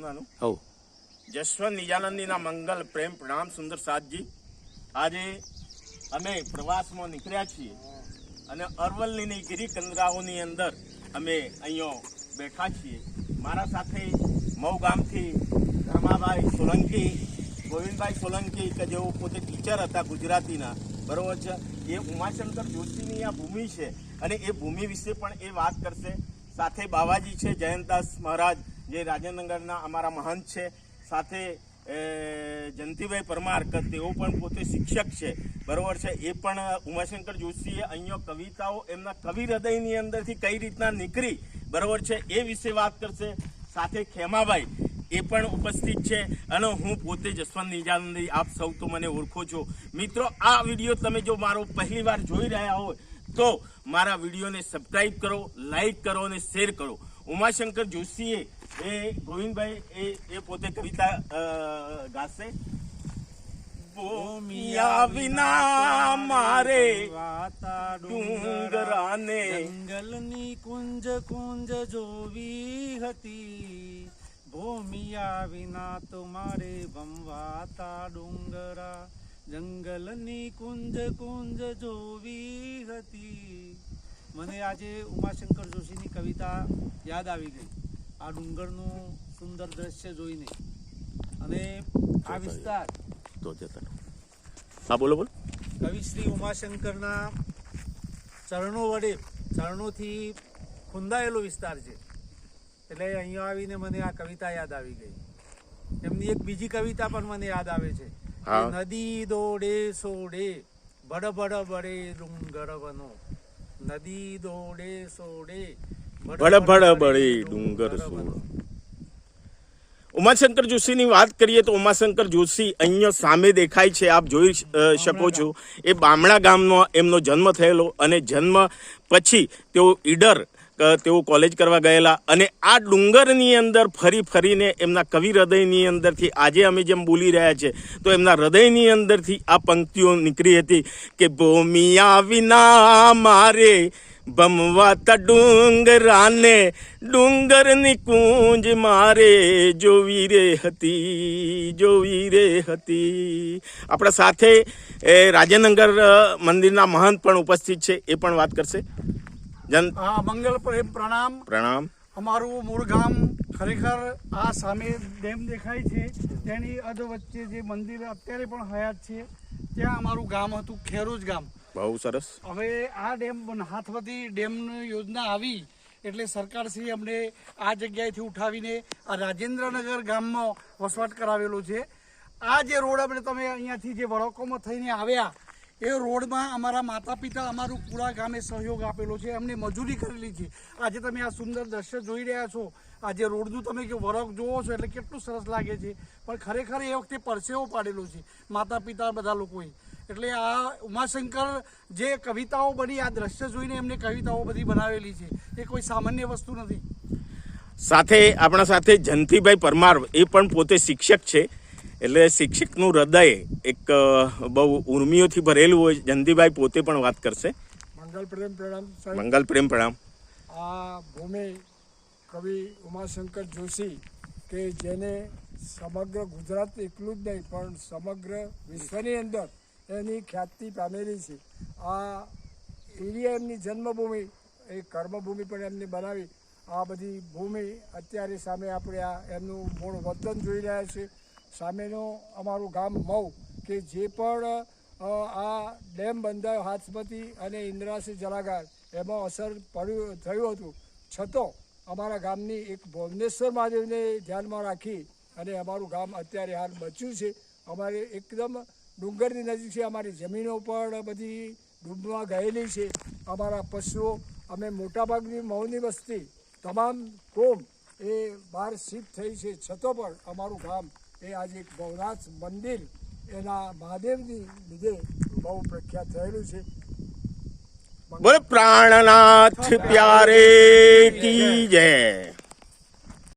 શું નાનું હો જસવંત નિજાનંદીના મંગલ પ્રેમ પ્રણામ સુંદર સાતજી। આજે અમે પ્રવાસમાં નીકળ્યા છીએ અને અરવલ્લીની ગિરિકંદરાઓની અંદર અમે અહીંયા બેઠા છીએ। મારા સાથે મઉ ગામથી ધર્માભાઈ સોલંકી, ગોવિંદભાઈ સોલંકી કે જેઓ પોતે ટીચર હતા ગુજરાતીના, બરોબર છે। એ ઉમાશંકર જોશીની આ ભૂમિ છે અને એ ભૂમિ વિશે પણ એ વાત કરશે। સાથે બાવાજી છે જયંતદાસ મહારાજ, જે રાજનગરના અમારા મહંત છે। સાથે જયંતિભાઈ પરમાર કે તેઓ પણ પોતે શિક્ષક છે, બરોબર છે। એ પણ ઉમાશંકર જોશીએ અહીંયા કવિતાઓ એમના કવિ હૃદયની અંદરથી કઈ રીતના નીકળી, બરોબર છે, એ વિશે વાત કરશે। સાથે ખેમાભાઈ એ પણ ઉપસ્થિત છે અને હું પોતે જસવંત નિજાનંદી, આપ સૌ તો મને ઓળખો છો। મિત્રો, આ વિડીયો તમે જો મારો પહેલી વાર જોઈ રહ્યા હોય તો મારા વિડીયોને સબસ્ક્રાઈબ કરો, લાઈક કરો અને શેર કરો। ઉમાશંકર જોશીએ એ ગોવિંદભાઈ એ પોતે કવિતા ગાશે। ભૂમિયા વિના મારે ડુંગરાને જંગલની કુંજ કુંજ જોવી હતી, ભૂમિયા વિના તો મારે ભમવાતા ડુંગરા, જંગલની કુંજ કુંજ જોવી હતી। મને આજે ઉમાશંકર જોશીની કવિતા યાદ આવી ગઈ આ ડુંગરનું સુંદર દ્રશ્ય જોઈને। અને આ વિસ્તાર તો જતા હા બોલો બોલો કવિ શ્રી ઉમાશંકરના ચરણોથી ખુંદાયેલો વિસ્તાર છે, એટલે અહીંયા આવીને મને આ કવિતા યાદ આવી ગઈ। એમની એક બીજી કવિતા પણ મને યાદ આવે છે, નદી દોડે સોડે બડ બડ બડે ડુંગર બનો, નદી દોડે સોડે બડ બડ બડે ડુંગર સોડ। ઉમાશંકર જોશીની વાત કરીએ તો ઉમાશંકર જોશી અહીંયા સામે દેખાય છે, આપ જોઈ શકો છો, એ બામણા ગામનો એમનો જન્મ થયેલો અને જન્મ પછી તેઓ ઈડર તેઓ કોલેજ કરવા ગયેલા અને આ ડુંગરની અંદર ફરી ફરીને એમના કવિ હૃદયની અંદરથી આજે અમે જેમ બોલી રહ્યા છે તો એમના હૃદયની અંદરથી આ પંક્તિઓ નીકળી હતી કે ભૂમિયા વિના મારે ભમવાતા ડુંગરાને, ડુંગરની કુંજ મારે જોવી રે હતી, જોવી રે હતી। આપણા સાથે રાજનગર મંદિરના મહંત પણ ઉપસ્થિત છે, એ પણ વાત કરશે। મંગલ પ્રણામ પ્રણામ। અમારું મૂળ ગામ ખરેખર આ સામે ડેમ દેખાય છે તેની અધ વચ્ચે જે મંદિર અત્યારે પણ હયાત છે ત્યાં અમારું ગામ હતું, ખેરોજ ગામ। બહુ સરસ। હવે આ ડેમ હાથવતી ડેમની યોજના આવી એટલે સરકારશ્રી અમને આ જગ્યાએથી ઉઠાવીને આ રાજેન્દ્રનગર ગામમાં વસવાટ કરાવેલો છે। આ જે રોડ આપણે તમે અહીંયાથી જે વળકોમાં થઈને આવ્યા એ રોડમાં અમારા માતા પિતા અમારું પૂરા ગામે સહયોગ આપેલો છે, એમને મજૂરી કરેલી છે। આજે તમે આ સુંદર દ્રશ્ય જોઈ રહ્યા છો, આ જે રોડનું તમે જો વળક જોવો છો એટલે કેટલું સરસ લાગે છે, પણ ખરેખર એ વખતે પરસેવો પાડેલો છે માતા પિતા બધા લોકોએ। એટલે આ ઉમાશંકર જે કવિતાઓ બની, આ દ્રશ્ય જોઈને એમને કવિતાઓ બધી બનાવેલી છે, એ કોઈ સામાન્ય વસ્તુ નથી। સાથે આપણા સાથે જયંતિભાઈ પરમાર, એ પણ પોતે શિક્ષક છે, એટલે શિક્ષકનું હૃદય એક બહુ ઉર્મિઓથી ભરેલું હોય। જયંતિભાઈ પોતે પણ વાત કરશે। મંગલ પ્રેમ પ્રણામ। મંગલ પ્રેમ પ્રણામ। આ ભૂમિ કવિ ઉમાશંકર જોશી કે જેને સમગ્ર ગુજરાત એકલું જ નહીં પણ સમગ્ર વિશ્વની અંદર એની ખ્યાતિ પામેલી છે। આ એરિયા એમની જન્મભૂમિ, એ કર્મભૂમિ પણ એમને બનાવી। આ બધી ભૂમિ અત્યારે સામે આપણે આ એમનું મૂળ વતન જોઈ રહ્યા છે। સામેનું અમારું ગામ મઉ કે જે પણ આ ડેમ બંધાયો હાથમતી અને ઇન્દ્રાસી જલાગાર એમાં અસર થયું હતું, છતાં અમારા ગામની એક ભુવનેશ્વર મહાદેવને ધ્યાનમાં રાખી અને અમારું ગામ અત્યારે હાલ બચ્યું છે। અમારે એકદમ ડુંગરની નજીક છે, અમારી જમીનો પણ બધી ડૂબવા ગયેલી છે। અમારા પશુઓ, અમે મોટાભાગની મૌની વસ્તી તમામ કોમ એ બહાર શિફ્ટ થઈ છે, છતાં પણ અમારું ગામ એ આજે એક ભવનાથ મંદિર એના મહાદેવની લીધે બહુ પ્રખ્યાત થયેલું છે। બોલો પ્રાણનાથ પ્યારે કી જય।